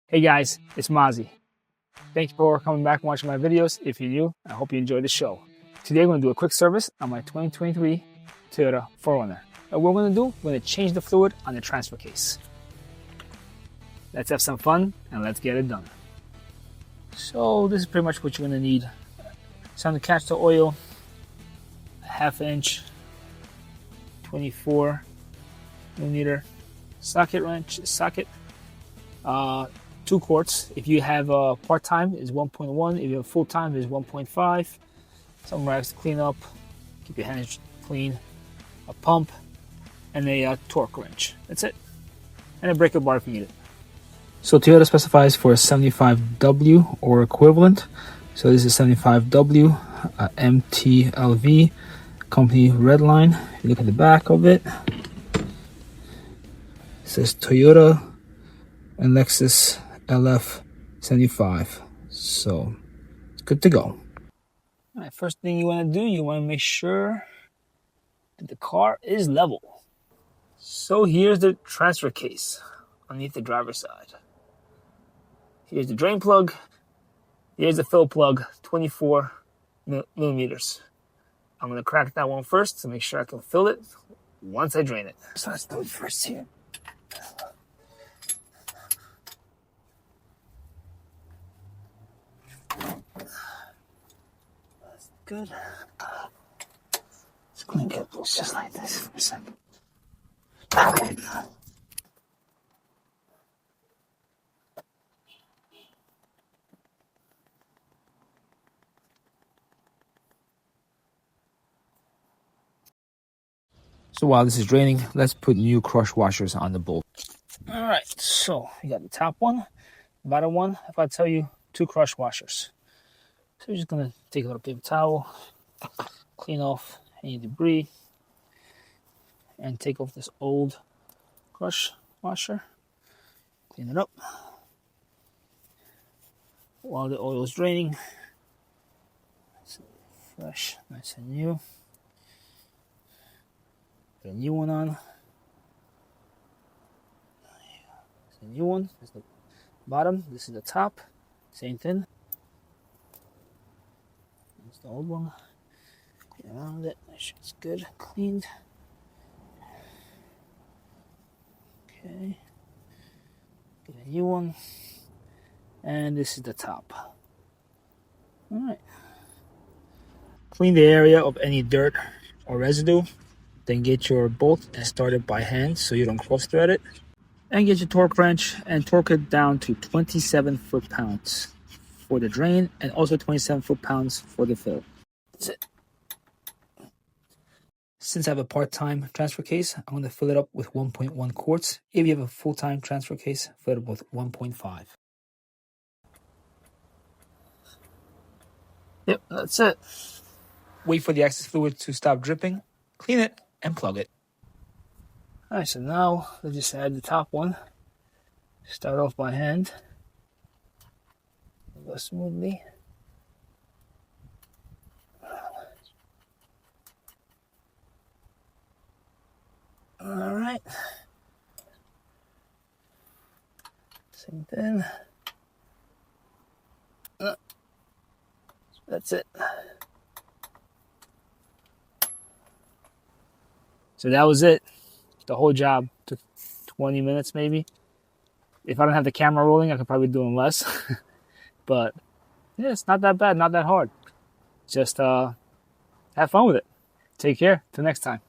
Hey guys, it's Mozzy. Thank you for coming back and watching my videos. If you're new, I hope you enjoyed the show. Today we're going to do a quick service on my 2023 Toyota 4Runner. And what we're going to do, we're going to change the fluid on the transfer case. Let's have some fun and let's get it done. So this is pretty much what you're going to need. So to catch the oil, a 1/2 inch, 24 millimeter socket wrench, 2 quarts. If you have part-time, is 1.1. If you have full-time, is 1.5. Some rags to clean up, keep your hands clean, a pump, and a torque wrench. That's it. And a breaker bar if you need it. So Toyota specifies for a 75W or equivalent. So this is 75W, MTLV, company red line. If you look at the back of it, it says Toyota and Lexus LF75. So it's good to go. All right, first thing you want to do, you want to make sure that the car is level. So here's the transfer case underneath the driver's side. Here's the drain plug. Here's the fill plug, 24 millimeters. I'm going to crack that one first to make sure I can fill it once I drain it. So let's do it first here. That's good. Let's clean it loose just like this for a second. Okay. So while this is draining, let's put new crush washers on the bolt. All right, so you got the top one, bottom one. If I tell you 2 crush washers. So we're just gonna take a little paper towel, clean off any debris, and take off this old crush washer. Clean it up. While the oil is draining, it's fresh, nice and new. Put a new one on. It's a new one. This is the bottom. This is the top. Same thing. That's the old one. Clean around it. Make sure it's good, cleaned. Okay. Get a new one. And this is the top. All right. Clean the area of any dirt or residue. Then get your bolt and start it by hand so you don't cross thread it. And get your torque wrench and torque it down to 27 foot-pounds for the drain and also 27 foot-pounds for the fill. That's it. Since I have a part-time transfer case, I'm going to fill it up with 1.1 quarts. If you have a full-time transfer case, fill it up with 1.5. Yep, that's it. Wait for the excess fluid to stop dripping, clean it, and plug it. All right, so now let's just add the top one. Start off by hand. Go smoothly. All right. Same thing. That's it. So that was it. The whole job took 20 minutes maybe. If I don't have the camera rolling, I could probably do them less. But yeah, it's not that bad, not that hard. Just have fun with it. Take care. Till next time.